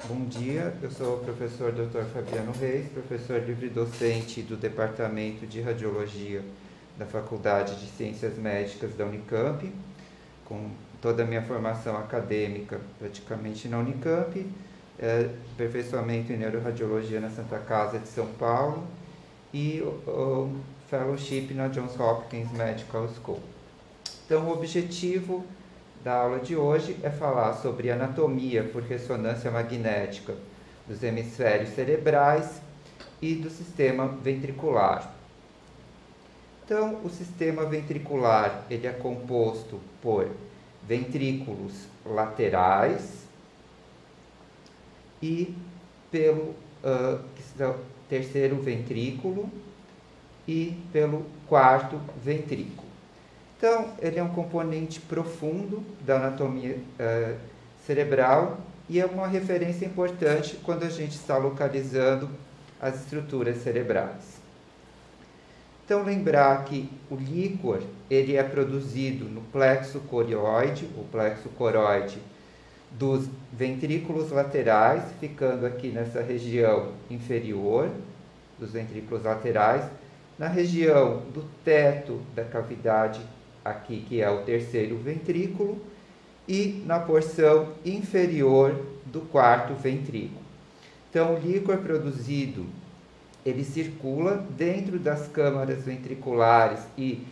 Bom dia, eu sou o professor Dr. Fabiano Reis, professor livre-docente do Departamento de Radiologia da Faculdade de Ciências Médicas da Unicamp, com toda a minha formação acadêmica praticamente na Unicamp, aperfeiçoamento em neuroradiologia na Santa Casa de São Paulo e o fellowship na Johns Hopkins Medical School. Então, o objetivo da aula de hoje é falar sobre anatomia por ressonância magnética dos hemisférios cerebrais e do sistema ventricular. Então, o sistema ventricular ele é composto por ventrículos laterais e pelo terceiro ventrículo e pelo quarto ventrículo. Então, ele é um componente profundo da anatomia cerebral e é uma referência importante quando a gente está localizando as estruturas cerebrais. Então, lembrar que o líquor ele é produzido no plexo coroide, o plexo coroide dos ventrículos laterais, ficando aqui nessa região inferior dos ventrículos laterais, na região do teto da cavidade aqui, que é o terceiro ventrículo, e na porção inferior do quarto ventrículo. Então, o líquor produzido, ele circula dentro das câmaras ventriculares e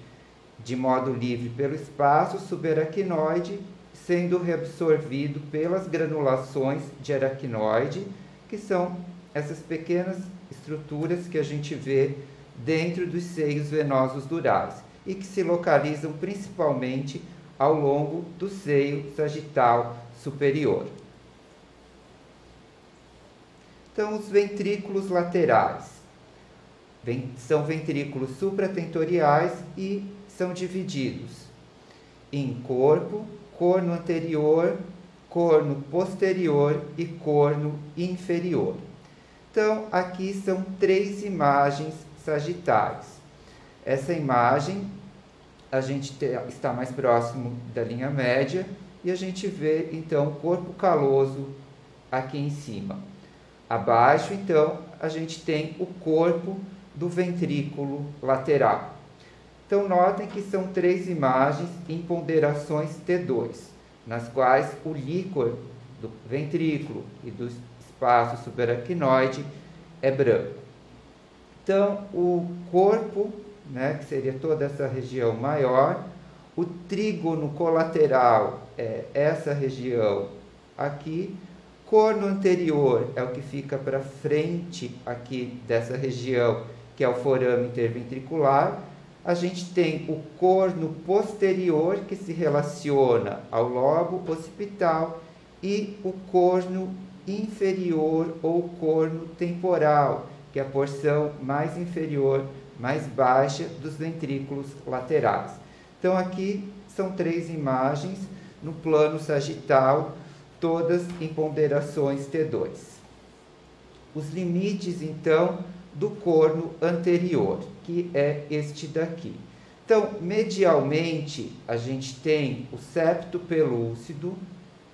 de modo livre pelo espaço subaracnoide, sendo reabsorvido pelas granulações de aracnoide, que são essas pequenas estruturas que a gente vê dentro dos seios venosos durais e que se localizam principalmente ao longo do seio sagital superior. Então, os ventrículos laterais são ventrículos supratentoriais e são divididos em corpo, corno anterior, corno posterior e corno inferior. Então, aqui são 3 imagens sagitais. Essa imagem, a gente está mais próximo da linha média e a gente vê, então, o corpo caloso aqui em cima. Abaixo, então, a gente tem o corpo do ventrículo lateral. Então, notem que são 3 imagens em ponderações T2, nas quais o líquor do ventrículo e do espaço subaracnoide é branco. Então, o corpo, que seria toda essa região maior, o trígono colateral é essa região aqui, corno anterior é o que fica para frente aqui dessa região, que é o forame interventricular. A gente tem o corno posterior, que se relaciona ao lobo occipital, e o corno inferior ou corno temporal, que é a porção mais inferior, mais baixa dos ventrículos laterais. Então, aqui são 3 imagens no plano sagital, todas em ponderações T2. Os limites, então, do corno anterior, que é este daqui. Então, medialmente, a gente tem o septo pelúcido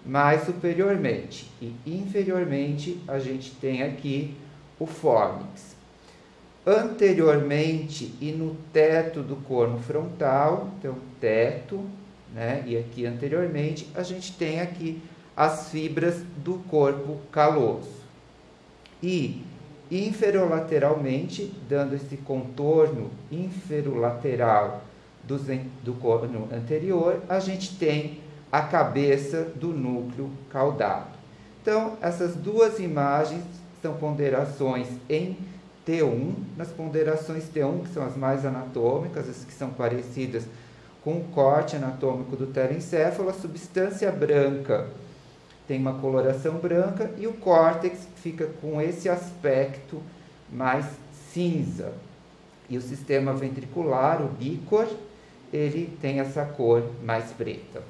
mais superiormente, e inferiormente a gente tem aqui o fórnix. Anteriormente e no teto do corno frontal, então teto, e aqui anteriormente, a gente tem aqui as fibras do corpo caloso. E inferolateralmente, dando esse contorno inferolateral do corno anterior, a gente tem a cabeça do núcleo caudado. Então, essas 2 imagens são ponderações em T1, nas ponderações T1, que são as mais anatômicas, as que são parecidas com o corte anatômico do telencéfalo, a substância branca tem uma coloração branca e o córtex fica com esse aspecto mais cinza. E o sistema ventricular, o líquor, ele tem essa cor mais preta.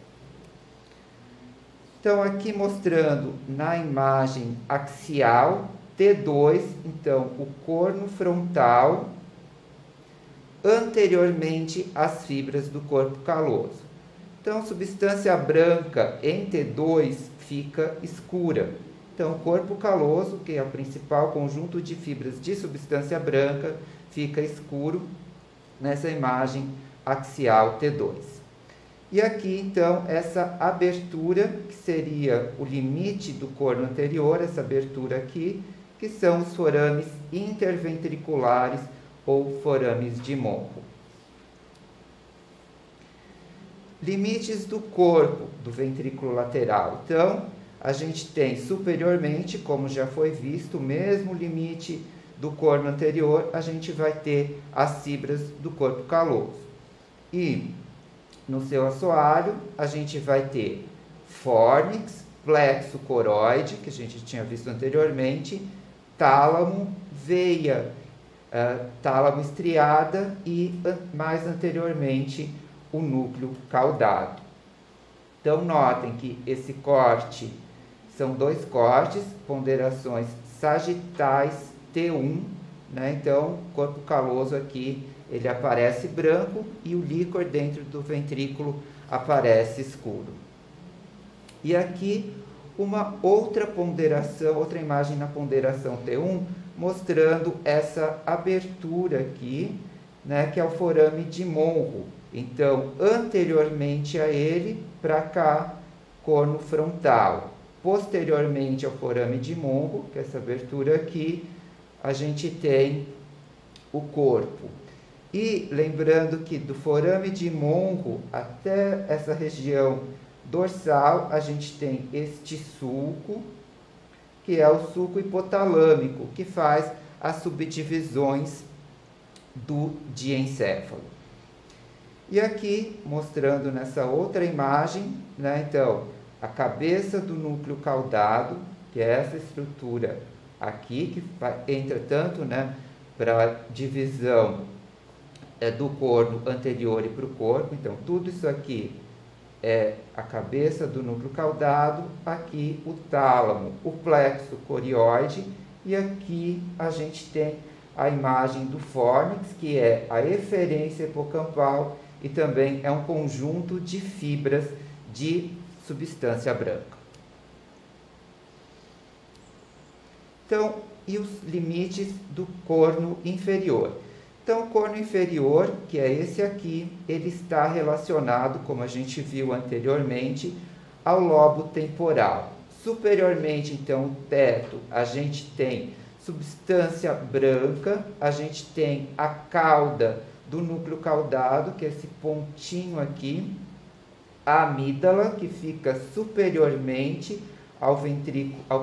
Então, aqui mostrando na imagem axial, T2, então, o corno frontal, anteriormente às fibras do corpo caloso. Então, substância branca em T2 fica escura. Então, o corpo caloso, que é o principal conjunto de fibras de substância branca, fica escuro nessa imagem axial T2. E aqui, então, essa abertura, que seria o limite do corno anterior, essa abertura aqui, que são os forames interventriculares ou forames de Monro. Limites do corpo do ventrículo lateral. Então, a gente tem superiormente, como já foi visto, o mesmo limite do corno anterior, a gente vai ter as fibras do corpo caloso. E no seu assoalho, a gente vai ter fórnix, plexo coroide, que a gente tinha visto anteriormente, tálamo, veia, tálamo estriada e, mais anteriormente, o núcleo caudado. Então, notem que esse corte são dois cortes, ponderações sagitais T1, né? Então, o corpo caloso aqui, ele aparece branco e o líquor dentro do ventrículo aparece escuro. E aqui, uma outra ponderação, outra imagem na ponderação T1, mostrando essa abertura aqui, né? Que é o forame de Monro. Então, anteriormente a ele, para cá, corno frontal. Posteriormente ao forame de Monro, que é essa abertura aqui, a gente tem o corpo. E lembrando que do forame de Monro até essa região dorsal, a gente tem este sulco, que é o sulco hipotalâmico, que faz as subdivisões do diencéfalo. E aqui, mostrando nessa outra imagem, né, então, a cabeça do núcleo caudado, que é essa estrutura aqui, que entra tanto, né, para a divisão do corno anterior e para o corpo. Então, tudo isso aqui é a cabeça do núcleo caudado, aqui o tálamo, o plexo corioide, e aqui a gente tem a imagem do fórnix, que é a eferência hipocampal, e também é um conjunto de fibras de substância branca. Então, e os limites do corno inferior? Então, o corno inferior, que é esse aqui, ele está relacionado, como a gente viu anteriormente, ao lobo temporal. Superiormente, então, o teto, a gente tem substância branca, a gente tem a cauda do núcleo caudado, que é esse pontinho aqui, a amígdala, que fica superiormente ao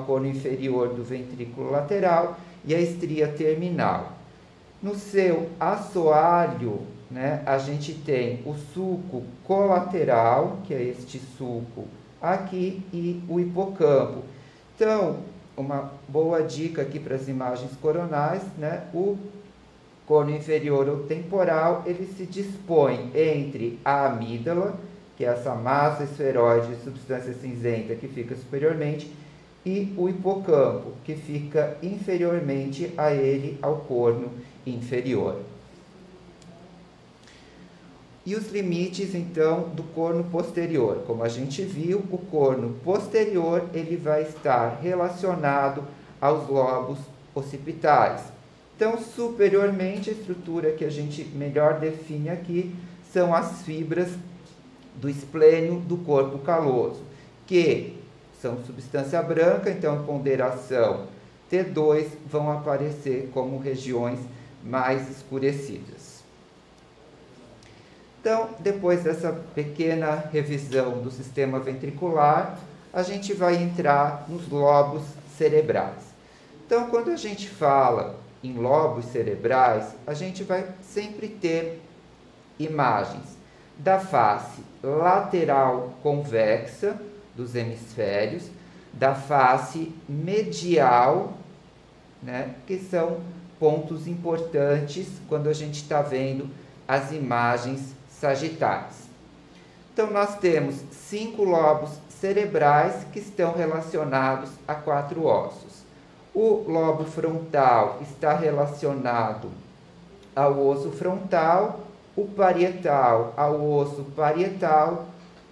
corno inferior do ventrículo lateral, e a estria terminal. No seu assoalho, né, a gente tem o sulco colateral, que é este sulco aqui, e o hipocampo. Então, uma boa dica aqui para as imagens coronais, né, o corno inferior ou temporal, ele se dispõe entre a amígdala, que é essa massa esferoide de substância cinzenta que fica superiormente, e o hipocampo, que fica inferiormente a ele, ao corno inferior. E os limites, então, do corno posterior. Como a gente viu, o corno posterior ele vai estar relacionado aos lobos occipitais. Então, superiormente, a estrutura que a gente melhor define aqui são as fibras do esplênio do corpo caloso, que são substância branca, então, em ponderação T2, vão aparecer como regiões mais escurecidas. Então, depois dessa pequena revisão do sistema ventricular, a gente vai entrar nos lobos cerebrais. Então, quando a gente fala em lobos cerebrais, a gente vai sempre ter imagens da face lateral convexa dos hemisférios, da face medial, né, que são pontos importantes quando a gente está vendo as imagens sagitais. Então, nós temos 5 lobos cerebrais que estão relacionados a 4 ossos. O lobo frontal está relacionado ao osso frontal, o parietal ao osso parietal,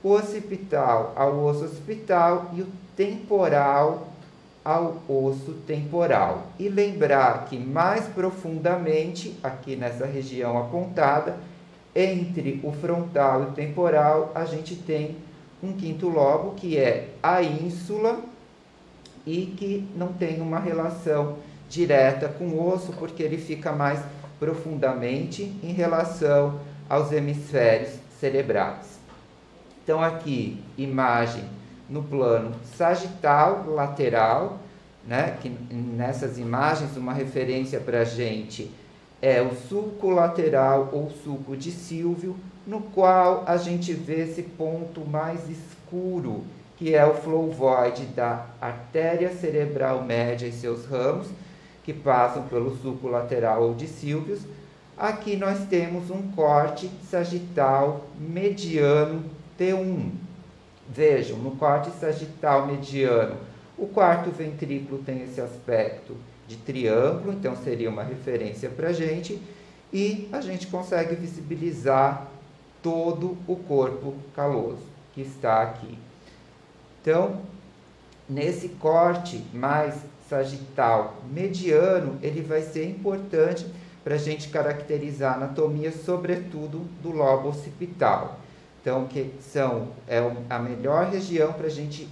o occipital ao osso occipital e o temporal ao osso temporal. E lembrar que mais profundamente, aqui nessa região apontada, entre o frontal e o temporal, a gente tem um quinto lobo, que é a ínsula, e que não tem uma relação direta com o osso, porque ele fica mais profundamente em relação aos hemisférios cerebrais. Então, aqui, imagem no plano sagital lateral, né? Que nessas imagens, uma referência para a gente é o sulco lateral ou sulco de Silvio, no qual a gente vê esse ponto mais escuro, que é o flow void da artéria cerebral média e seus ramos, que passam pelo sulco lateral ou de Silvius. Aqui nós temos um corte sagital mediano T1. Vejam, no corte sagital mediano, o quarto ventrículo tem esse aspecto de triângulo, então seria uma referência para a gente, e a gente consegue visibilizar todo o corpo caloso que está aqui. Então, nesse corte mais sagital mediano, ele vai ser importante para a gente caracterizar a anatomia, sobretudo do lobo occipital. Então, é a melhor região para a gente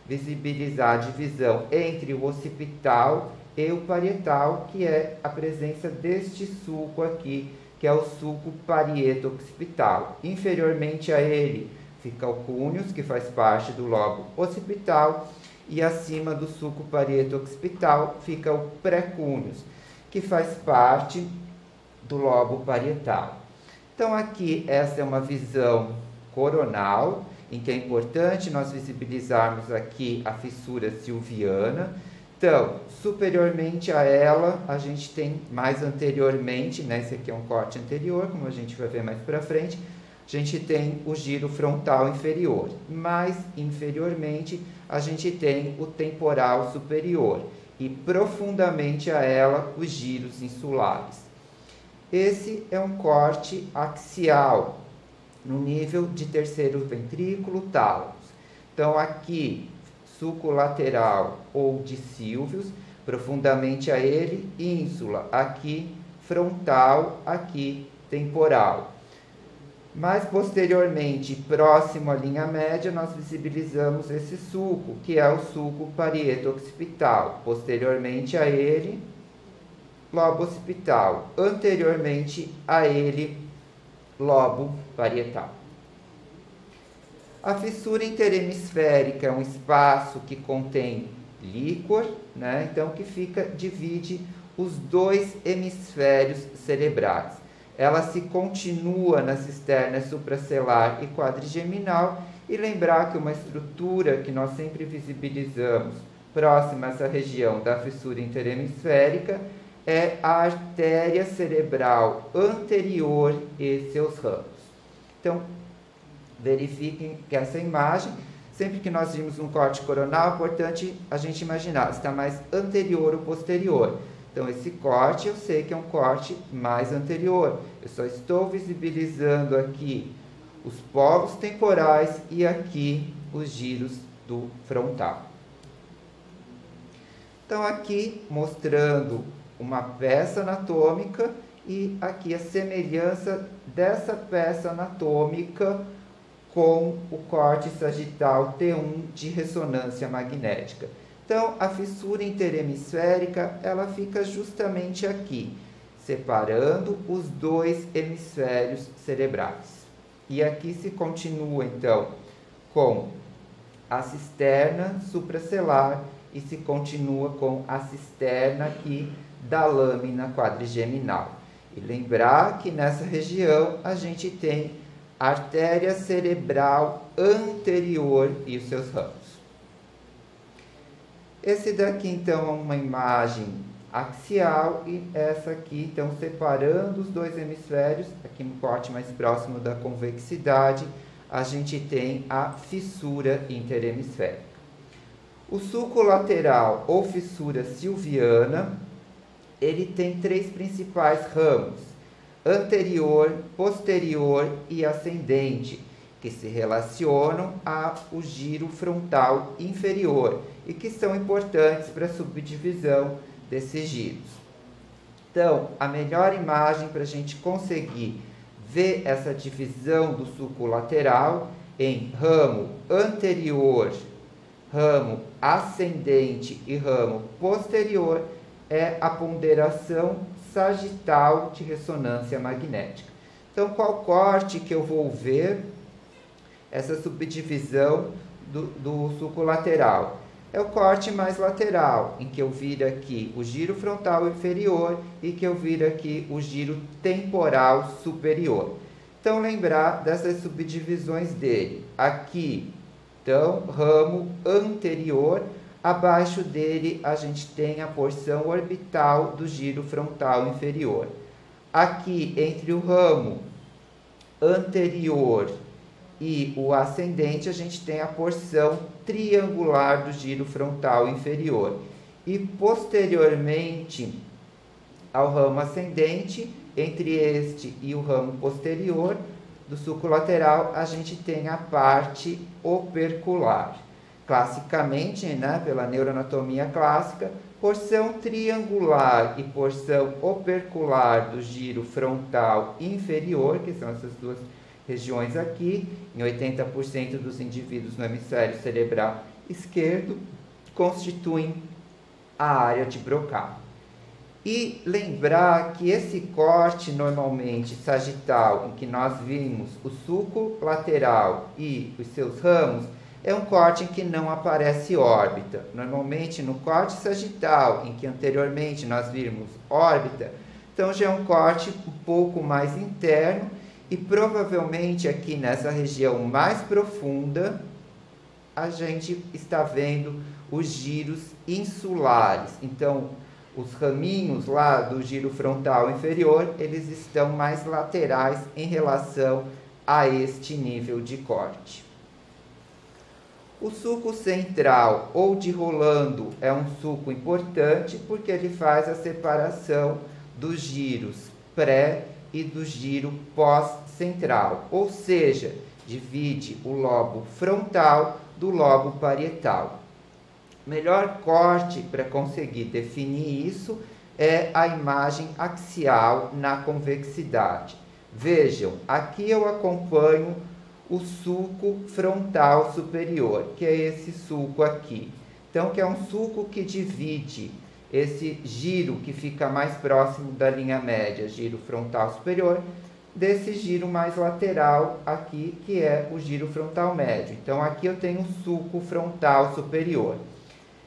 visibilizar a divisão entre o occipital e o parietal, que é a presença deste sulco aqui, que é o sulco parieto-occipital. Inferiormente a ele fica o cúneus, que faz parte do lobo occipital, e acima do sulco parieto-occipital fica o pré-cúneus, que faz parte do lobo parietal. Então, aqui, essa é uma visão coronal, em que é importante nós visibilizarmos aqui a fissura silviana. Então, superiormente a ela, a gente tem mais anteriormente, né, esse aqui é um corte anterior, como a gente vai ver mais para frente, a gente tem o giro frontal inferior. Mais inferiormente, a gente tem o temporal superior. E profundamente a ela, os giros insulares. Esse é um corte axial, no nível de terceiro ventrículo, tálamo. Então, aqui, sulco lateral ou de Silvius, profundamente a ele, ínsula, aqui frontal, aqui temporal. Mais posteriormente, próximo à linha média, nós visibilizamos esse sulco, que é o sulco parieto-occipital. Posteriormente a ele, lobo occipital. Anteriormente a ele, lobo parietal. A fissura interhemisférica é um espaço que contém líquor, né? Então que divide os dois hemisférios cerebrais. Ela se continua na cisterna supracelar e quadrigeminal, e lembrar que uma estrutura que nós sempre visibilizamos próxima a essa região da fissura interhemisférica é a artéria cerebral anterior e seus ramos. Então, verifiquem que essa imagem, sempre que nós vimos um corte coronal, é importante a gente imaginar se está mais anterior ou posterior. Então, esse corte eu sei que é um corte mais anterior. Eu só estou visibilizando aqui os polos temporais e aqui os giros do frontal. Então, aqui mostrando uma peça anatômica e aqui a semelhança dessa peça anatômica com o corte sagital T1 de ressonância magnética. Então, a fissura interhemisférica, ela fica justamente aqui, separando os dois hemisférios cerebrais. E aqui se continua, então, com a cisterna supracelar e se continua com a cisterna aqui da lâmina quadrigeminal. E lembrar que nessa região a gente tem a artéria cerebral anterior e os seus ramos. Esse daqui, então, é uma imagem axial e essa aqui, então, separando os dois hemisférios, aqui no corte mais próximo da convexidade, a gente tem a fissura interhemisférica. O sulco lateral ou fissura silviana, ele tem três principais ramos: anterior, posterior e ascendente, que se relacionam ao giro frontal inferior e que são importantes para a subdivisão desses giros. Então, a melhor imagem para a gente conseguir ver essa divisão do sulco lateral em ramo anterior, ramo ascendente e ramo posterior é a ponderação sagital de ressonância magnética. Então, qual corte que eu vou ver essa subdivisão do sulco lateral? É o corte mais lateral, em que eu viro aqui o giro frontal inferior e que eu viro aqui o giro temporal superior. Então, lembrar dessas subdivisões dele. Aqui, então, ramo anterior, abaixo dele a gente tem a porção orbital do giro frontal inferior. Aqui, entre o ramo anterior e o ascendente, a gente tem a porção triangular do giro frontal inferior. E posteriormente ao ramo ascendente, entre este e o ramo posterior do sulco lateral, a gente tem a parte opercular. Classicamente, né, pela neuroanatomia clássica, porção triangular e porção opercular do giro frontal inferior, que são essas duas regiões aqui, em 80% dos indivíduos no hemisfério cerebral esquerdo, constituem a área de Broca. E lembrar que esse corte normalmente sagital, em que nós vimos o sulco lateral e os seus ramos, é um corte em que não aparece órbita. Normalmente no corte sagital, em que anteriormente nós vimos órbita, então já é um corte um pouco mais interno e provavelmente aqui nessa região mais profunda a gente está vendo os giros insulares. Então, os raminhos lá do giro frontal inferior, eles estão mais laterais em relação a este nível de corte. O sulco central ou de Rolando é um sulco importante porque ele faz a separação dos giros pré e do giro pós-central, ou seja, divide o lobo frontal do lobo parietal. Melhor corte para conseguir definir isso é a imagem axial na convexidade. Vejam, aqui eu acompanho o sulco frontal superior, que é esse sulco aqui. Então, que é um sulco que divide esse giro que fica mais próximo da linha média, giro frontal superior, desse giro mais lateral aqui, que é o giro frontal médio. Então, aqui eu tenho um sulco frontal superior.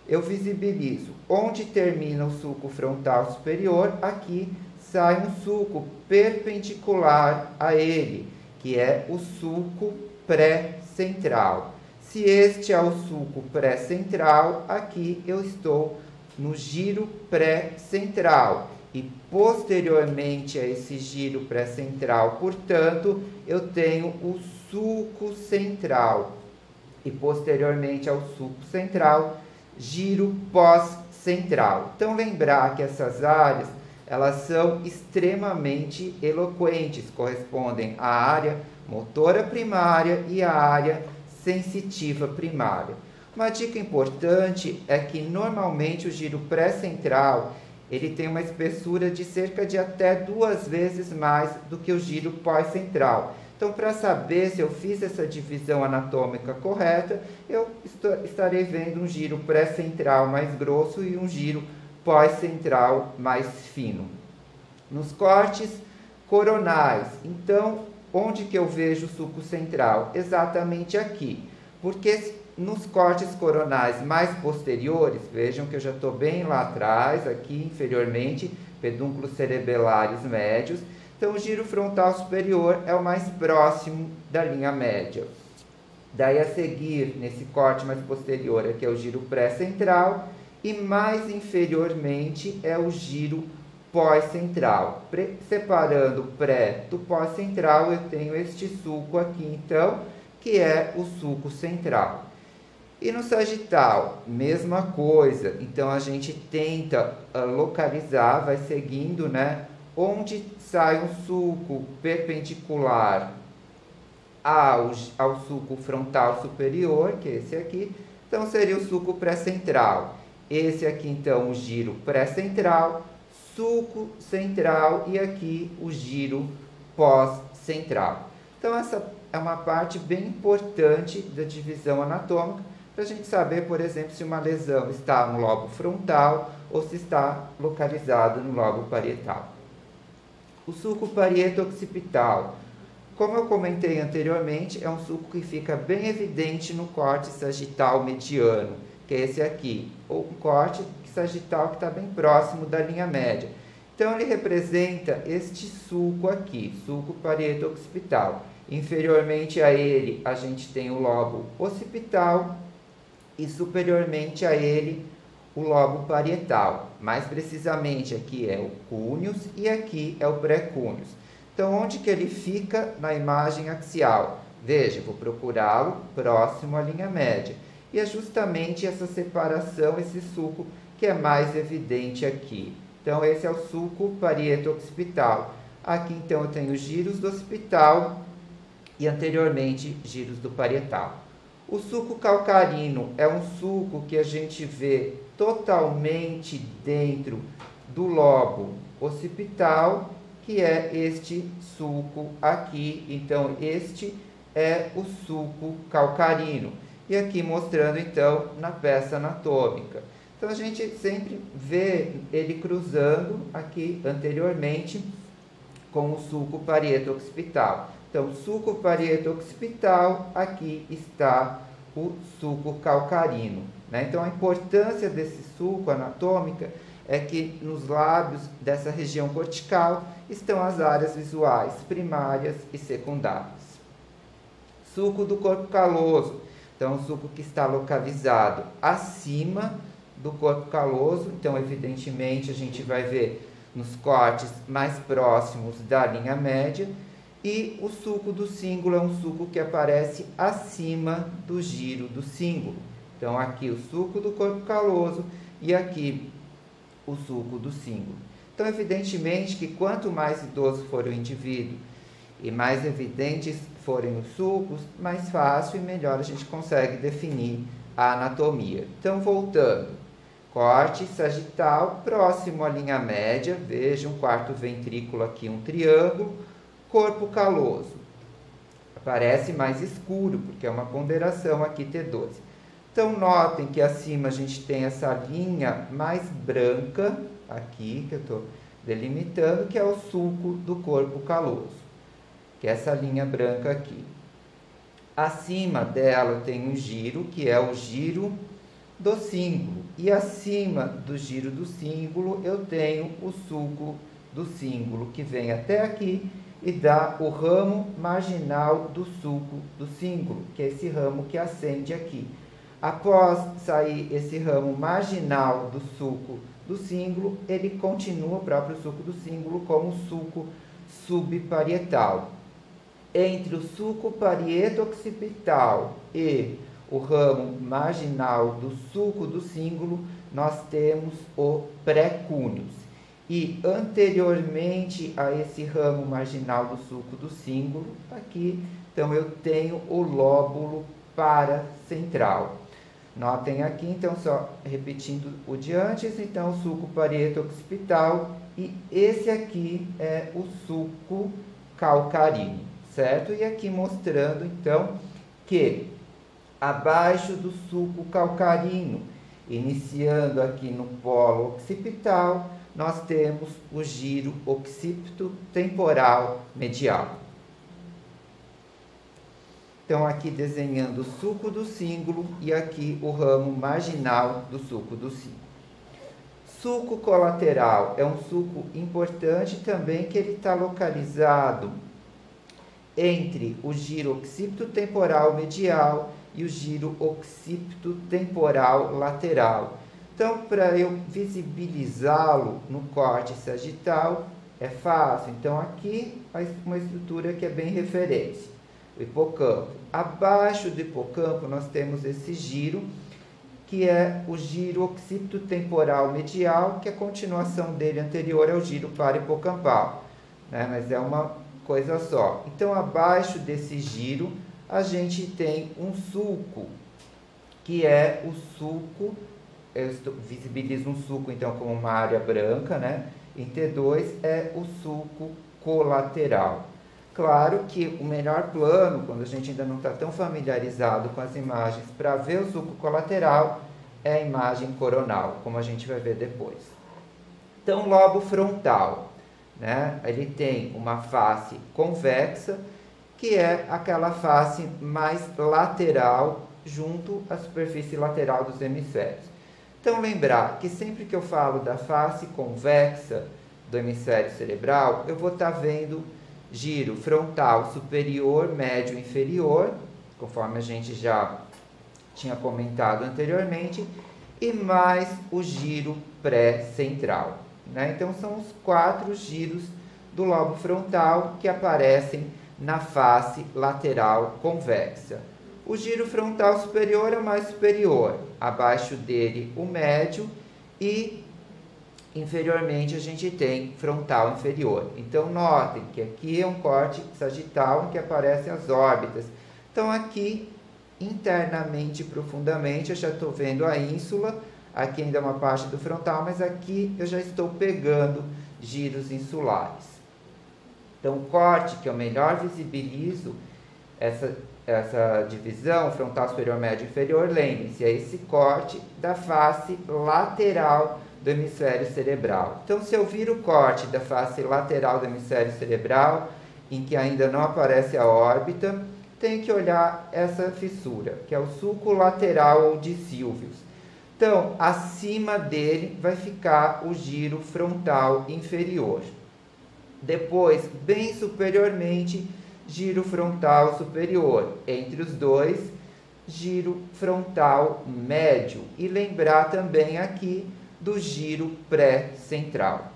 Eu visibilizo onde termina o sulco frontal superior, aqui sai um sulco perpendicular a ele, que é o sulco pré-central. Se este é o sulco pré-central, aqui eu estou no giro pré-central. E posteriormente a esse giro pré-central, portanto, eu tenho o sulco central. E posteriormente ao sulco central, giro pós-central. Então, lembrar que essas áreas, elas são extremamente eloquentes, correspondem à área motora primária e à área sensitiva primária. Uma dica importante é que, normalmente, o giro pré-central, ele tem uma espessura de cerca de até 2 vezes mais do que o giro pós-central. Então, para saber se eu fiz essa divisão anatômica correta, eu estarei vendo um giro pré-central mais grosso e um giro pós-central mais fino. Nos cortes coronais, então, onde que eu vejo o sulco central? Exatamente aqui, porque nos cortes coronais mais posteriores, vejam que eu já estou bem lá atrás, aqui inferiormente, pedúnculos cerebelares médios, então o giro frontal superior é o mais próximo da linha média. Daí a seguir, nesse corte mais posterior, aqui é o giro pré-central, e mais inferiormente é o giro pós-central. Separando o pré do pós-central, eu tenho este sulco aqui, então, que é o sulco central. E no sagital, mesma coisa. Então, a gente tenta localizar, vai seguindo, né, onde sai um sulco perpendicular ao sulco frontal superior, que é esse aqui, Então, seria o sulco pré-central. Esse aqui, então, o giro pré-central, sulco central e aqui o giro pós-central. Então, essa é uma parte bem importante da divisão anatômica, para a gente saber, por exemplo, se uma lesão está no lobo frontal ou se está localizado no lobo parietal. O sulco parieto-occipital, como eu comentei anteriormente, é um sulco que fica bem evidente no corte sagital mediano, que é esse aqui, ou um corte sagital que está bem próximo da linha média. Então, ele representa este sulco aqui, sulco parieto-occipital. Inferiormente a ele, a gente tem o lobo occipital e superiormente a ele, o lobo parietal. Mais precisamente, aqui é o cúneus e aqui é o pré-cúneus. Então, onde que ele fica na imagem axial? Veja, vou procurá-lo próximo à linha média. E é justamente essa separação, esse sulco, que é mais evidente aqui. Então, esse é o sulco parieto-occipital. Aqui, então, eu tenho giros do occipital e, anteriormente, giros do parietal. O sulco calcarino é um sulco que a gente vê totalmente dentro do lobo occipital, que é este sulco aqui. Então, este é o sulco calcarino. E aqui mostrando, então, na peça anatômica. Então, a gente sempre vê ele cruzando aqui anteriormente com o sulco parieto-occipital. Então, sulco parieto-occipital, aqui está o sulco calcarino, né? Então, a importância desse sulco anatômica é que nos lábios dessa região cortical estão as áreas visuais primárias e secundárias. Sulco do corpo caloso. Então, o sulco que está localizado acima do corpo caloso. Então, evidentemente, a gente vai ver nos cortes mais próximos da linha média. E o sulco do cíngulo é um sulco que aparece acima do giro do cíngulo. Então, aqui o sulco do corpo caloso e aqui o sulco do cíngulo. Então, evidentemente que quanto mais idoso for o indivíduo e mais evidentes forem os sulcos, mais fácil e melhor a gente consegue definir a anatomia. Então, voltando. Corte sagital, próximo à linha média, veja um quarto ventrículo aqui, um triângulo, corpo caloso. Aparece mais escuro, porque é uma ponderação aqui T12. Então, notem que acima a gente tem essa linha mais branca, aqui, que eu estou delimitando, que é o sulco do corpo caloso, que é essa linha branca aqui. Acima dela tem um giro, que é o giro do cíngulo. E acima do giro do cíngulo, eu tenho o sulco do cíngulo, que vem até aqui e dá o ramo marginal do sulco do cíngulo, que é esse ramo que ascende aqui. Após sair esse ramo marginal do sulco do cíngulo, ele continua o próprio sulco do cíngulo como sulco subparietal. Entre o sulco parieto-occipital e o ramo marginal do sulco do cíngulo, nós temos o pré-cúneus. E anteriormente a esse ramo marginal do sulco do cíngulo, aqui, então eu tenho o lóbulo paracentral. Notem aqui, então, só repetindo o de antes, então, o sulco parieto-occipital e esse aqui é o sulco calcarino, certo? E aqui mostrando, então, que abaixo do sulco calcarino, iniciando aqui no polo occipital, nós temos o giro occipito temporal medial. Então, aqui desenhando o sulco do cíngulo e aqui o ramo marginal do sulco do cíngulo. Sulco colateral é um sulco importante também, que ele está localizado entre o giro occipito temporal medial e o giro occipito temporal lateral. Então, para eu visibilizá-lo no corte sagital, é fácil. Então, aqui uma estrutura que é bem referência. O hipocampo. Abaixo do hipocampo, nós temos esse giro, que é o giro occipito temporal medial, que a continuação dele anterior é o giro parahipocampal, né? Mas é uma coisa só. Então, abaixo desse giro, a gente tem um sulco, que é o sulco. Eu visibilizo um sulco, então, como uma área branca, né? Em T2 é o sulco colateral. Claro que o melhor plano, quando a gente ainda não está tão familiarizado com as imagens, para ver o sulco colateral, é a imagem coronal, como a gente vai ver depois. Então, lobo frontal, né? Ele tem uma face convexa, que é aquela face mais lateral, junto à superfície lateral dos hemisférios. Então, lembrar que sempre que eu falo da face convexa do hemisfério cerebral, eu vou estar vendo giro frontal superior, médio e inferior, conforme a gente já tinha comentado anteriormente, e mais o giro pré-central, né? Então, são os 4 giros do lobo frontal que aparecem na face lateral convexa. O giro frontal superior é o mais superior, abaixo dele o médio e inferiormente a gente tem frontal inferior. Então, notem que aqui é um corte sagital em que aparecem as órbitas. Então, aqui, internamente, profundamente, eu já estou vendo a ínsula. Aqui ainda é uma parte do frontal, mas aqui eu já estou pegando giros insulares. Então, o corte que eu melhor visibilizo, essa divisão, frontal superior, médio e inferior, lembre-se, é esse corte da face lateral do hemisfério cerebral. Então, se eu vir o corte da face lateral do hemisfério cerebral, em que ainda não aparece a órbita, tem que olhar essa fissura, que é o sulco lateral de Sylvius. Então, acima dele vai ficar o giro frontal inferior. Depois, bem superiormente, giro frontal superior. Entre os dois, giro frontal médio. E lembrar também aqui do giro pré-central.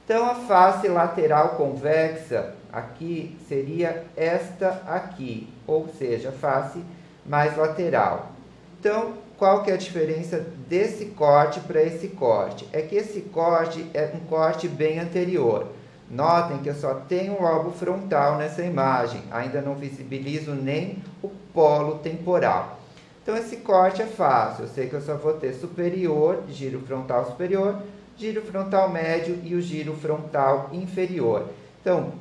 Então, a face lateral convexa aqui seria esta aqui, ou seja, a face mais lateral. Então, qual que é a diferença desse corte para esse corte? É que esse corte é um corte bem anterior. Notem que eu só tenho um lobo frontal nessa imagem, ainda não visibilizo nem o polo temporal. Então, esse corte é fácil, eu sei que eu só vou ter superior, giro frontal superior, giro frontal médio e o giro frontal inferior. Então,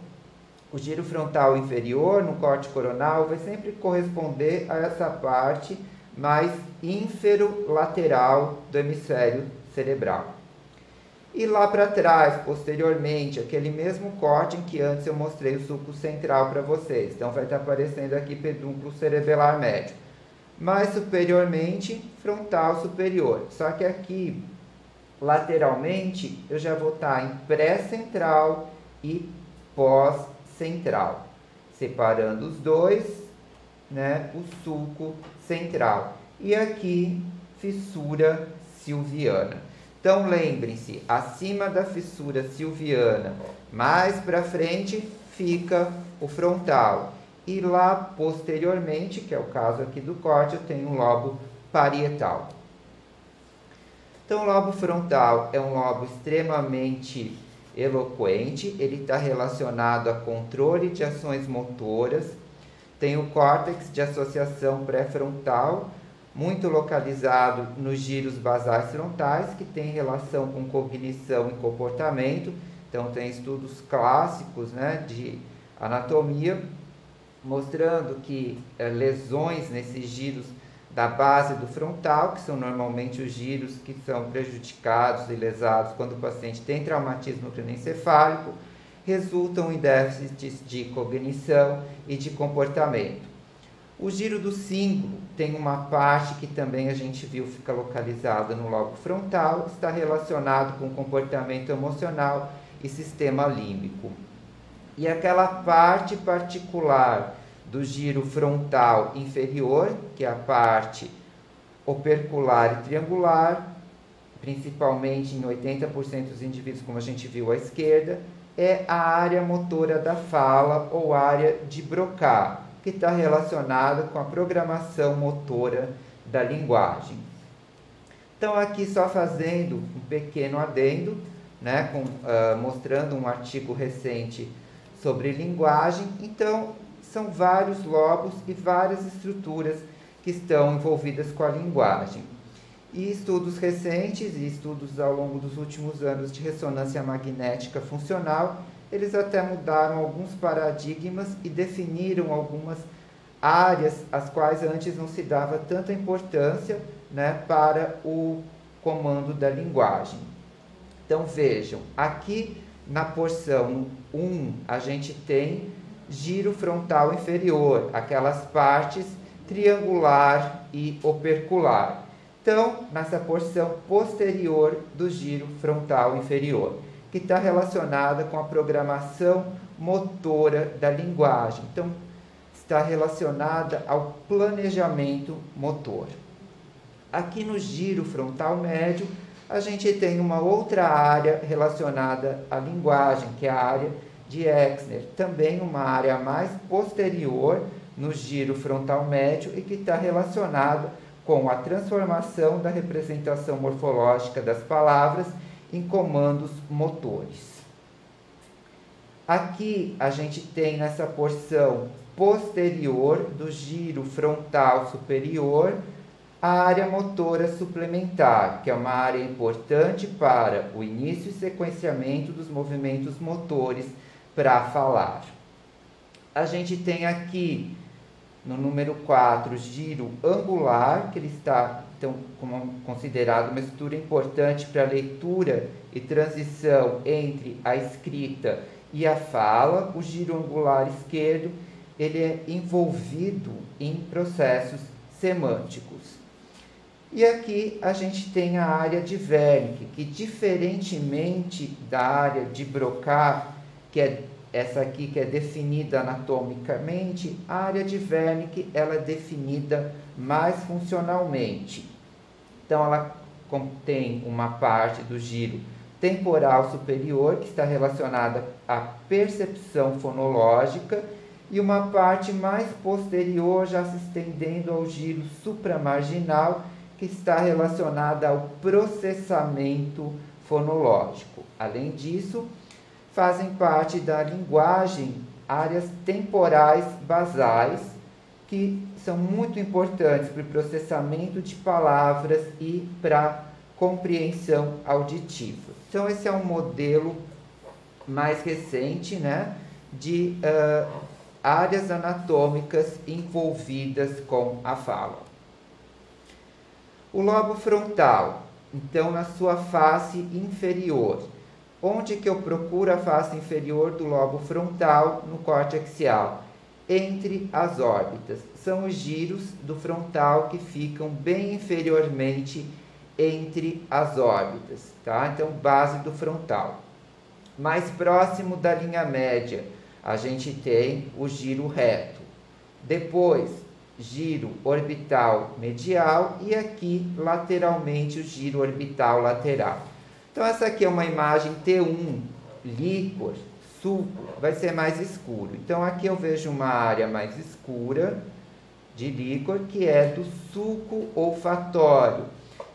o giro frontal inferior, no corte coronal, vai sempre corresponder a essa parte mais inferolateral do hemisfério cerebral. E lá para trás, posteriormente, aquele mesmo corte em que antes eu mostrei o sulco central para vocês. Então, vai estar aparecendo aqui pedúnculo cerebelar médio. Mais superiormente, frontal superior. Só que aqui, lateralmente, eu já vou estar em pré-central e pós-central. Separando os dois, né, o sulco central. E aqui, fissura silviana. Então, lembrem-se, acima da fissura silviana, mais para frente, fica o frontal. E lá, posteriormente, que é o caso aqui do corte, eu tenho um lobo parietal. Então, o lobo frontal é um lobo extremamente eloquente, ele está relacionado a controle de ações motoras, tem o córtex de associação pré-frontal, muito localizado nos giros basais frontais, que tem relação com cognição e comportamento. Então, tem estudos clássicos, né, de anatomia, mostrando que lesões nesses giros da base do frontal, que são normalmente os giros que são prejudicados e lesados quando o paciente tem traumatismo cranioencefálico, resultam em déficits de cognição e de comportamento. O giro do símbolo tem uma parte que também a gente viu fica localizada no lobo frontal, está relacionado com comportamento emocional e sistema límbico. E aquela parte particular do giro frontal inferior, que é a parte opercular e triangular, principalmente em 80% dos indivíduos, como a gente viu à esquerda, é a área motora da fala ou área de Broca, que está relacionada com a programação motora da linguagem. Então, aqui só fazendo um pequeno adendo, né, mostrando um artigo recente sobre linguagem. Então, são vários lobos e várias estruturas que estão envolvidas com a linguagem. E estudos recentes e estudos ao longo dos últimos anos de ressonância magnética funcional, eles até mudaram alguns paradigmas e definiram algumas áreas às quais antes não se dava tanta importância, né, para o comando da linguagem. Então vejam, aqui na porção 1 a gente tem giro frontal inferior, aquelas partes triangular e opercular. Então, nessa porção posterior do giro frontal inferior, que está relacionada com a programação motora da linguagem. Então, está relacionada ao planejamento motor. Aqui no giro frontal médio, a gente tem uma outra área relacionada à linguagem, que é a área de Exner, também uma área mais posterior no giro frontal médio e que está relacionada com a transformação da representação morfológica das palavras em comandos motores. Aqui a gente tem nessa porção posterior do giro frontal superior a área motora suplementar, que é uma área importante para o início e sequenciamento dos movimentos motores para falar. A gente tem aqui no número 4, giro angular, que ele está então considerado uma estrutura importante para a leitura e transição entre a escrita e a fala. O giro angular esquerdo, ele é envolvido em processos semânticos. E aqui a gente tem a área de Wernicke, que diferentemente da área de Broca, que é essa aqui que é definida anatomicamente, a área de Wernicke ela é definida mais funcionalmente. Então, ela contém uma parte do giro temporal superior, que está relacionada à percepção fonológica, e uma parte mais posterior, já se estendendo ao giro supramarginal, que está relacionada ao processamento fonológico. Além disso, fazem parte da linguagem áreas temporais basais, que são muito importantes para o processamento de palavras e para a compreensão auditiva. Então, esse é um modelo mais recente, né, de áreas anatômicas envolvidas com a fala. O lobo frontal, então, na sua face inferior. Onde que eu procuro a face inferior do lobo frontal no corte axial? Entre as órbitas. São os giros do frontal que ficam bem inferiormente entre as órbitas, tá? Então, base do frontal. Mais próximo da linha média, a gente tem o giro reto. Depois, giro orbital medial e aqui, lateralmente, o giro orbital lateral. Então, essa aqui é uma imagem T1, líquor, suco, vai ser mais escuro. Então, aqui eu vejo uma área mais escura de líquor, que é do suco olfatório,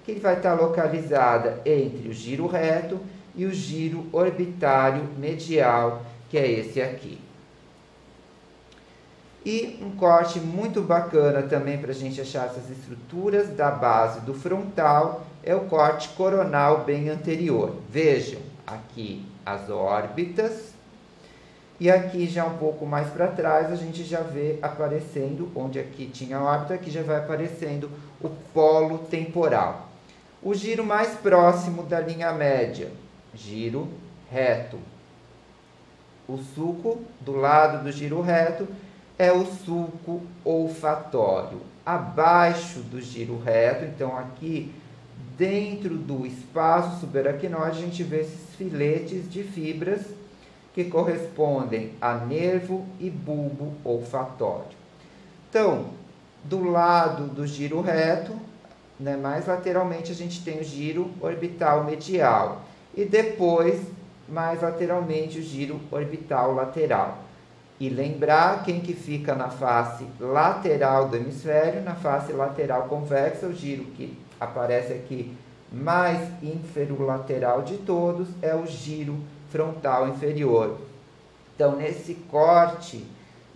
que vai estar localizada entre o giro reto e o giro orbitário medial, que é esse aqui. E um corte muito bacana também para a gente achar essas estruturas da base do frontal é o corte coronal bem anterior. Vejam, aqui as órbitas, e aqui já um pouco mais para trás a gente já vê aparecendo, onde aqui tinha a órbita, aqui já vai aparecendo o polo temporal. O giro mais próximo da linha média, giro reto. O sulco do lado do giro reto é o sulco olfatório. Abaixo do giro reto, então aqui dentro do espaço subaracnoide, a gente vê esses filetes de fibras que correspondem a nervo e bulbo olfatório. Então, do lado do giro reto, né, mais lateralmente, a gente tem o giro orbital medial. E depois, mais lateralmente, o giro orbital lateral. E lembrar quem que fica na face lateral do hemisfério, na face lateral convexa, o giro que aparece aqui mais inferolateral de todos, é o giro frontal inferior. Então, nesse corte,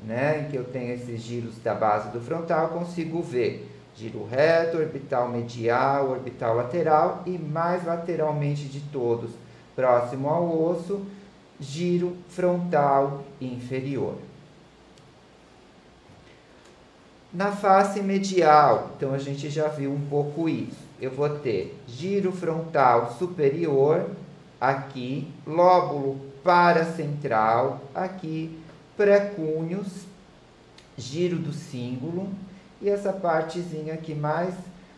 né, em que eu tenho esses giros da base do frontal, eu consigo ver Giro reto, orbital medial, orbital lateral e mais lateralmente de todos, próximo ao osso, giro frontal inferior. Na face medial, então a gente já viu um pouco isso. Eu vou ter giro frontal superior, aqui, lóbulo paracentral, aqui, precúneos, giro do cíngulo, e essa partezinha aqui mais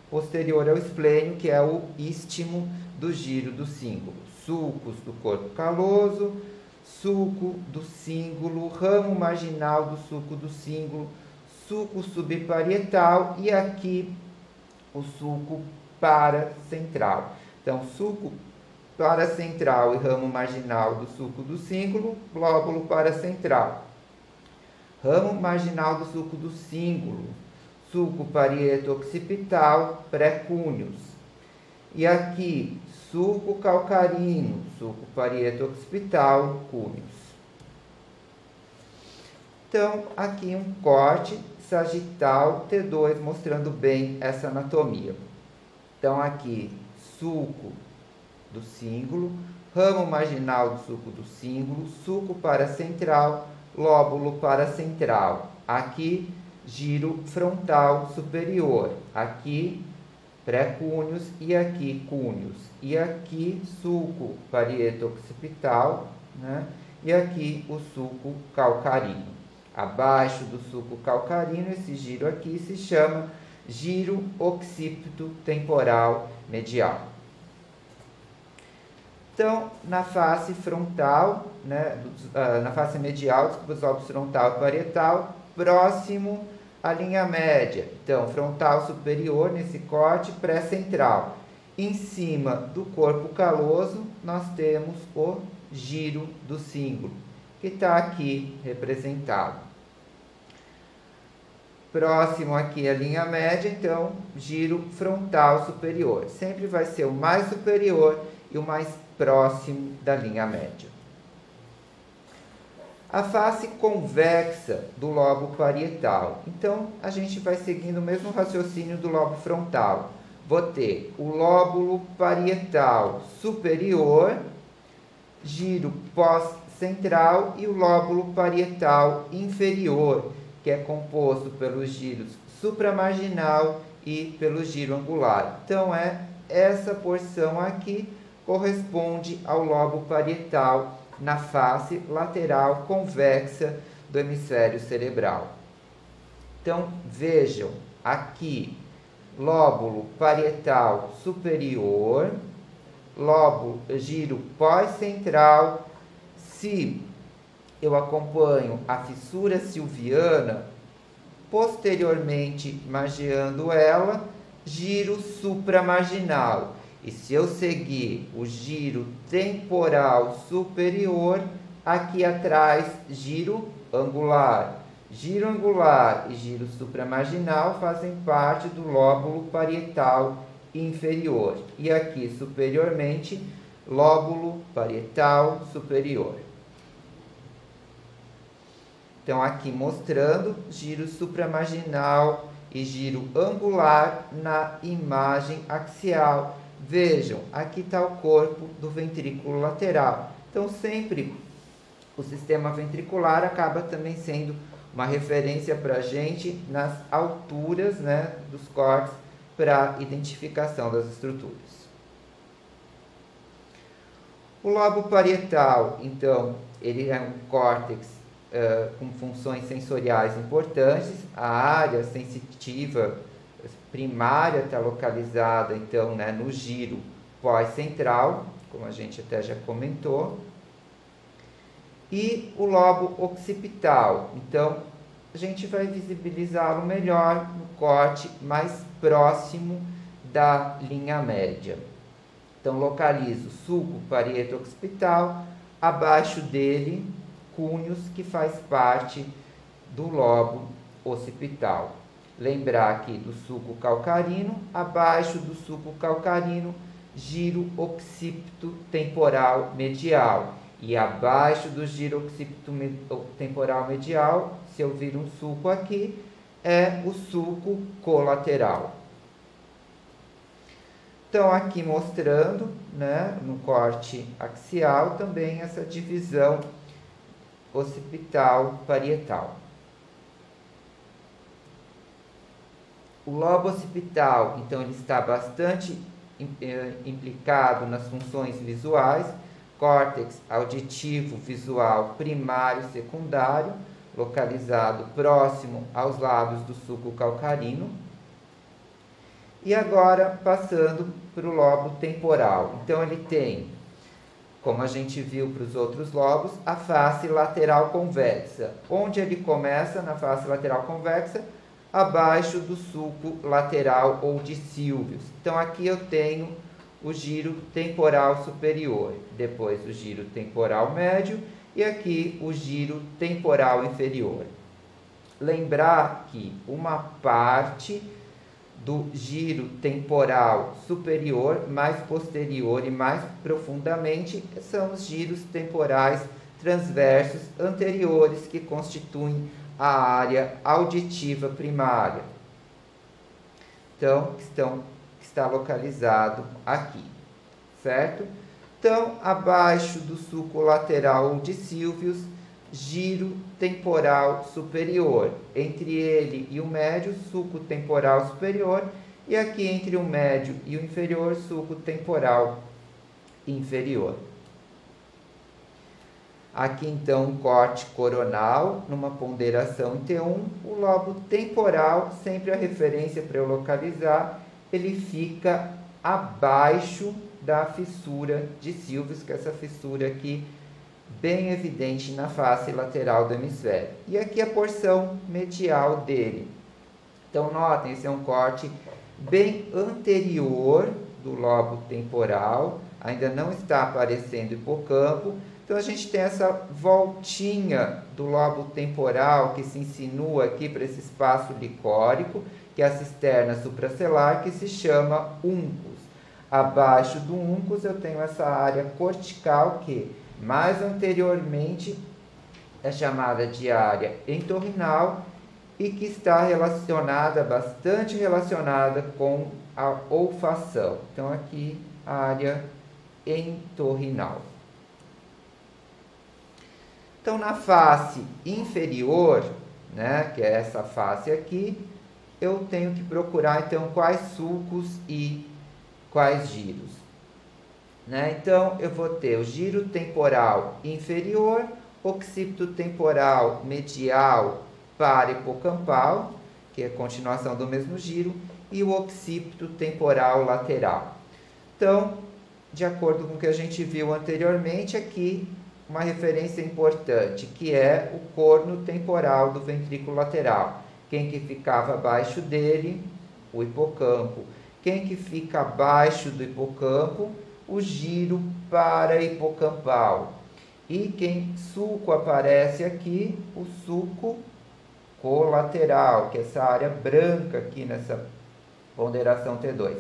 posterior ao esplênio, que é o istmo do giro do cíngulo. Sulcos do corpo caloso, sulco do cíngulo, ramo marginal do sulco do cíngulo, sulco subparietal e aqui o sulco paracentral. Então, sulco paracentral e ramo marginal do sulco do cíngulo, lóbulo paracentral. Ramo marginal do sulco do cíngulo, sulco parieto-occipital, precúneos. E aqui, sulco calcarino, sulco parieto-occipital, cúneos. Então, aqui um corte sagital T2, mostrando bem essa anatomia. Então, aqui, sulco do cíngulo, ramo marginal do sulco do cíngulo, sulco paracentral, lóbulo paracentral. Aqui, giro frontal superior. Aqui, precúneos e aqui, cúneos. E aqui, sulco parieto-occipital, né? E aqui, o sulco calcarino. Abaixo do sulco calcarino, esse giro aqui se chama giro occipito temporal medial. Então, na face frontal, né, na face medial, dos lobos frontal e parietal, próximo à linha média. Então, frontal superior nesse corte pré-central. Em cima do corpo caloso, nós temos o giro do cíngulo, que está aqui representado. Próximo aqui à linha média, então, giro frontal superior. Sempre vai ser o mais superior e o mais próximo da linha média. A face convexa do lobo parietal. Então, a gente vai seguindo o mesmo raciocínio do lobo frontal. Vou ter o lóbulo parietal superior, giro pós-central e o lóbulo parietal inferior, que é composto pelos giros supramarginal e pelo giro angular. Então, essa porção aqui corresponde ao lobo parietal na face lateral convexa do hemisfério cerebral. Então, vejam, aqui, lóbulo parietal superior, lóbulo, giro pós-central. Se eu acompanho a fissura silviana, posteriormente margeando ela, giro supramarginal. E se eu seguir o giro temporal superior, aqui atrás, giro angular. Giro angular e giro supramarginal fazem parte do lóbulo parietal inferior. E aqui, superiormente, lóbulo parietal superior. Então, aqui mostrando giro supramarginal e giro angular na imagem axial. Vejam, aqui está o corpo do ventrículo lateral. Então, sempre o sistema ventricular acaba também sendo uma referência para a gente nas alturas, né, dos cortes para identificação das estruturas. O lobo parietal, então, ele é um córtex com funções sensoriais importantes. A área sensitiva primária está localizada, então, né, no giro pós-central, como a gente até já comentou. E o lobo occipital, então, a gente vai visibilizá-lo melhor no corte mais próximo da linha média. Então, localizo o sulco parieto-occipital, abaixo dele, cúneos, que faz parte do lobo occipital. Lembrar aqui do sulco calcarino, abaixo do sulco calcarino, giro occipito temporal medial. E abaixo do giro occipito temporal medial, se eu vir um sulco aqui, é o sulco colateral. Então, aqui mostrando, né, no corte axial, também essa divisão occipital parietal. O lobo occipital, então, ele está bastante implicado nas funções visuais, córtex auditivo visual primário e secundário, localizado próximo aos lábios do sulco calcarino. E agora, passando para o lobo temporal. Então, ele tem, como a gente viu para os outros lobos, a face lateral convexa. Onde ele começa na face lateral convexa? Abaixo do sulco lateral ou de Sylvius. Então, aqui eu tenho o giro temporal superior, depois o giro temporal médio e aqui o giro temporal inferior. Lembrar que uma parte do giro temporal superior, mais posterior e mais profundamente, são os giros temporais transversos anteriores que constituem a área auditiva primária. Então, está localizado aqui, certo? Então, abaixo do sulco lateral de Sylvius, giro temporal superior. Entre ele e o médio, sulco temporal superior. E aqui entre o médio e o inferior, sulco temporal inferior. Aqui então um corte coronal, numa ponderação em T1, o lobo temporal, sempre a referência para eu localizar, ele fica abaixo da fissura de Sylvius, que é essa fissura aqui, bem evidente na face lateral do hemisfério. E aqui a porção medial dele. Então notem, esse é um corte bem anterior do lobo temporal, ainda não está aparecendo hipocampo. Então, a gente tem essa voltinha do lobo temporal que se insinua aqui para esse espaço licórico, que é a cisterna supracelar, que se chama uncus. Abaixo do uncus eu tenho essa área cortical que, mais anteriormente, é chamada de área entorrinal e que está relacionada, bastante relacionada com a olfação. Então, aqui, a área entorrinal. Então, na face inferior, né, que é essa face aqui, eu tenho que procurar, então, quais sulcos e quais giros. Né? Então, eu vou ter o giro temporal inferior, occipito temporal medial para hipocampal, que é a continuação do mesmo giro, e o occipito temporal lateral. Então, de acordo com o que a gente viu anteriormente, aqui, uma referência importante, que é o corno temporal do ventrículo lateral. Quem que ficava abaixo dele? O hipocampo. Quem que fica abaixo do hipocampo? O giro para-hipocampal. E quem sulco aparece aqui? O sulco colateral, que é essa área branca aqui nessa ponderação T2.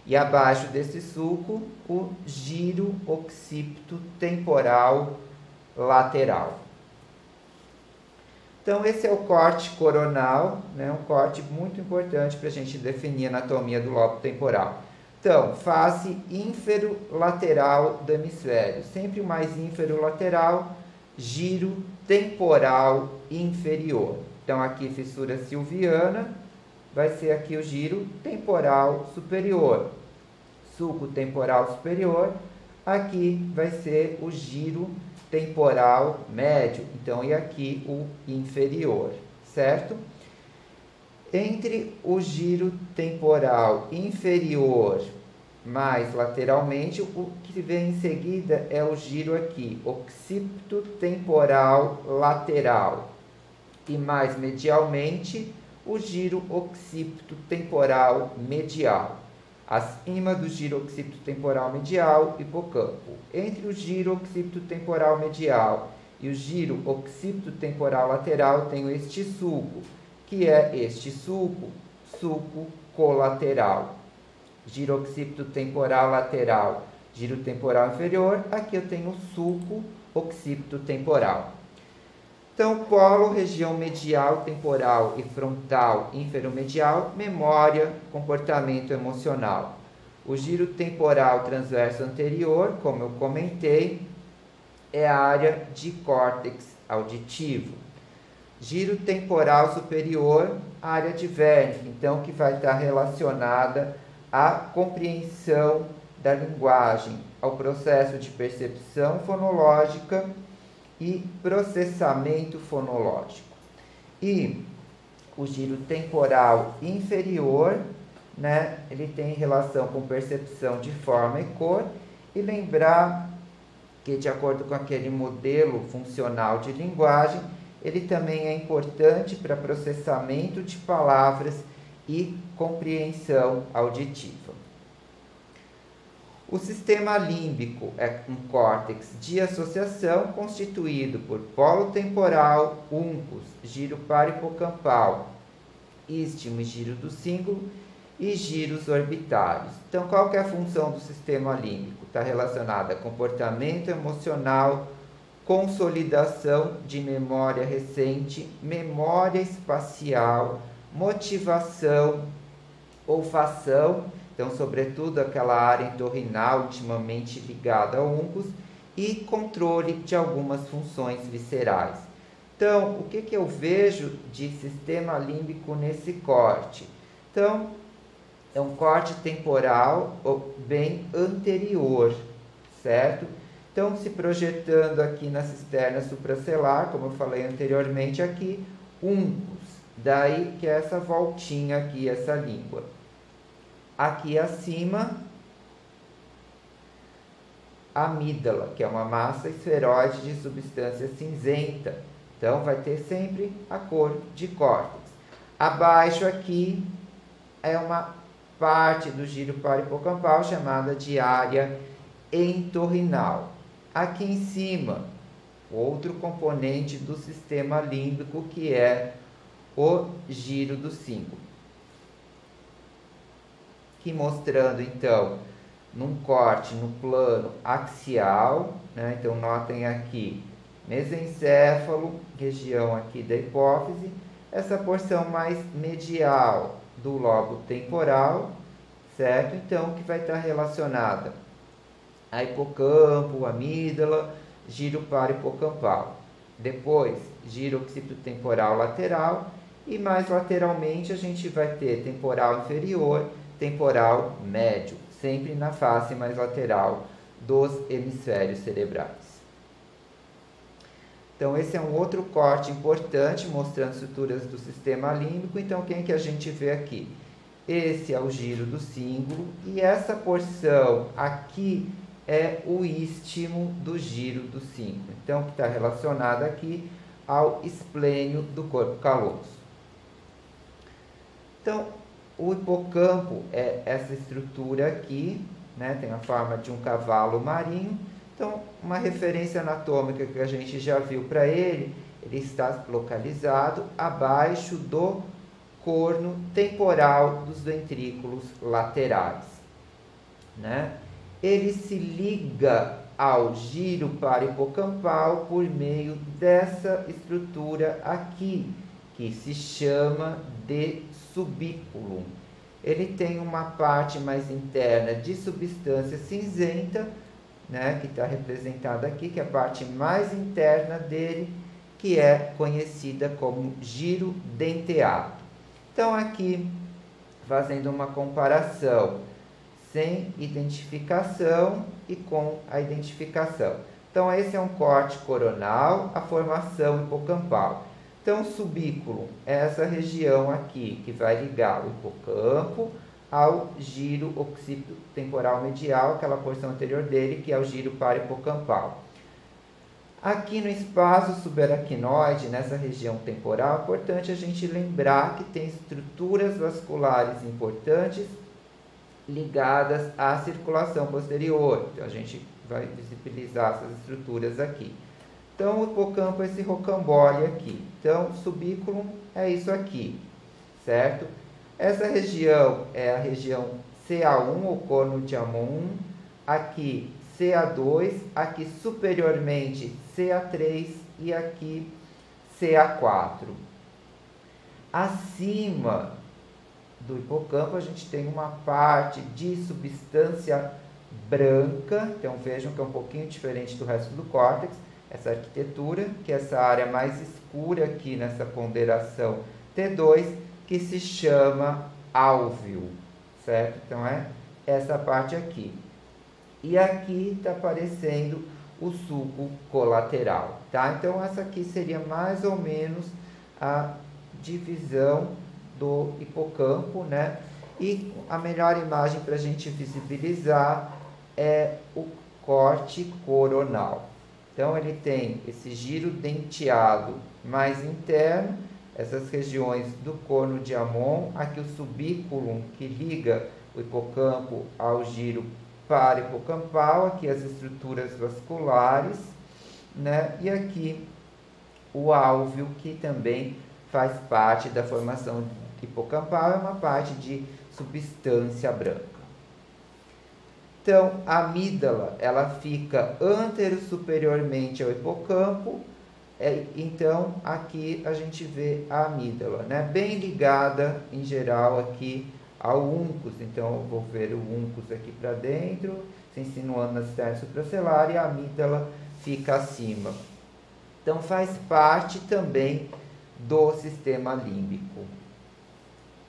E abaixo desse sulco, o giro occipito temporal lateral. Então, esse é o corte coronal, né? Um corte muito importante para a gente definir a anatomia do lobo temporal. Então, face ínfero-lateral do hemisfério, sempre o mais ínfero-lateral, giro temporal inferior. Então, aqui fissura silviana, vai ser aqui o giro temporal superior. Sulco temporal superior, aqui vai ser o giro temporal médio, então, e aqui o inferior, certo? Entre o giro temporal inferior mais lateralmente, o que vem em seguida é o giro aqui, occipito temporal lateral, e mais medialmente, o giro occipito temporal medial. Acima do giro occipito temporal medial, hipocampo. Entre o giro occipito temporal medial e o giro occipito temporal lateral, tenho este sulco, que é este sulco colateral. Giro occipito temporal lateral, giro temporal inferior, aqui eu tenho o sulco occipito temporal. Então, polo, região medial, temporal e frontal, inferomedial, memória, comportamento emocional. O giro temporal transverso anterior, como eu comentei, é a área de córtex auditivo. Giro temporal superior, área de Wernicke, então que vai estar relacionada à compreensão da linguagem, ao processo de percepção fonológica e processamento fonológico. E o giro temporal inferior, né, ele tem relação com percepção de forma e cor, e lembrar que, de acordo com aquele modelo funcional de linguagem, ele também é importante para processamento de palavras e compreensão auditiva. O sistema límbico é um córtex de associação constituído por polo temporal, uncus, giro parahipocampal, istmo e giro do cíngulo e giros orbitários. Então, qual que é a função do sistema límbico? Está relacionada a comportamento emocional, consolidação de memória recente, memória espacial, motivação, olfação, então, sobretudo aquela área entorrinal intimamente ligada ao uncus, e controle de algumas funções viscerais. Então, o que eu vejo de sistema límbico nesse corte? Então, é um corte temporal bem anterior, certo? Então, se projetando aqui na cisterna supracelar, como eu falei anteriormente aqui, uncus, daí que é essa voltinha aqui, essa língua. Aqui acima, amígdala, que é uma massa esferoide de substância cinzenta. Então, vai ter sempre a cor de córtex. Abaixo aqui é uma parte do giro parahipocampal chamada de área entorrinal. Aqui em cima, outro componente do sistema límbico, que é o giro do cíngulo. Que mostrando, então, num corte no plano axial, né? Então, notem aqui, mesencéfalo, região aqui da hipófise, essa porção mais medial do lobo temporal, certo? Então, que vai estar relacionada a hipocampo, amígdala, giro parahipocampal. Depois, giro occipitotemporal lateral, e mais lateralmente a gente vai ter temporal inferior, temporal médio, sempre na face mais lateral dos hemisférios cerebrais. Então, esse é um outro corte importante, mostrando estruturas do sistema límbico. Então, quem que a gente vê aqui? Esse é o giro do cíngulo, e essa porção aqui é o istmo do giro do cíngulo. Então, que está relacionado aqui ao esplênio do corpo caloso. Então, o hipocampo é essa estrutura aqui, né? Tem a forma de um cavalo marinho. Então, uma referência anatômica que a gente já viu para ele, ele está localizado abaixo do corno temporal dos ventrículos laterais, né? Ele se liga ao giro parahipocampal por meio dessa estrutura aqui, que se chama de subículo. Ele tem uma parte mais interna de substância cinzenta, né, que está representada aqui, que é a parte mais interna dele, que é conhecida como giro denteado. Então, aqui, fazendo uma comparação sem identificação e com a identificação. Então, esse é um corte coronal, a formação hipocampal. Então, o subículo é essa região aqui, que vai ligar o hipocampo ao giro occipitotemporal medial, aquela porção anterior dele, que é o giro parahipocampal. Aqui no espaço subaracnoide, nessa região temporal, é importante a gente lembrar que tem estruturas vasculares importantes ligadas à circulação posterior. Então, a gente vai visibilizar essas estruturas aqui. Então, o hipocampo é esse rocambole aqui. Então, o subículo é isso aqui, certo? Essa região é a região CA1, ou corno de Amon, aqui CA2, aqui superiormente CA3 e aqui CA4. Acima do hipocampo, a gente tem uma parte de substância branca. Então, vejam que é um pouquinho diferente do resto do córtex, essa arquitetura, que é essa área mais escura aqui nessa ponderação T2, que se chama álveo, certo? Então, é essa parte aqui. E aqui está aparecendo o sulco colateral, tá? Então, essa aqui seria mais ou menos a divisão do hipocampo, né? E a melhor imagem para a gente visibilizar é o corte coronal. Então, ele tem esse giro denteado mais interno, essas regiões do corno de Hammond, aqui o subículum que liga o hipocampo ao giro parahipocampal, aqui as estruturas vasculares, né? E aqui o álveo, que também faz parte da formação hipocampal, é uma parte de substância branca. Então, a amígdala, ela fica antero-superiormente ao hipocampo. Então, aqui a gente vê a amígdala, né? Bem ligada, em geral, aqui ao uncus. Então, eu vou ver o uncus aqui para dentro, se insinuando na cisterna supracelular, e a amígdala fica acima. Então, faz parte também do sistema límbico.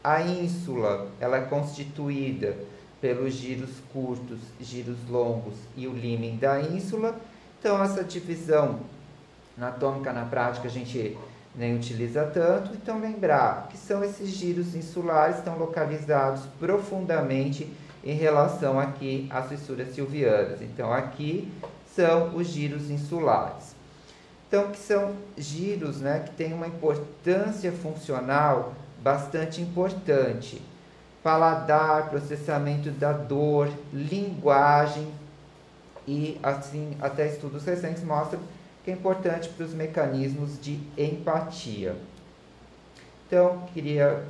A ínsula, ela é constituída pelos giros curtos, giros longos e o límen da ínsula. Então, essa divisão anatômica na prática a gente nem utiliza tanto. Então, lembrar que são esses giros insulares, estão localizados profundamente em relação aqui às fissuras silvianas. Então, aqui são os giros insulares. Então, que são giros, né, que têm uma importância funcional bastante importante. Paladar, processamento da dor, linguagem e, assim, até estudos recentes mostram que é importante para os mecanismos de empatia. Então, queria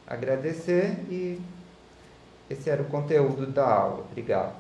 agradecer e esse era o conteúdo da aula. Obrigado.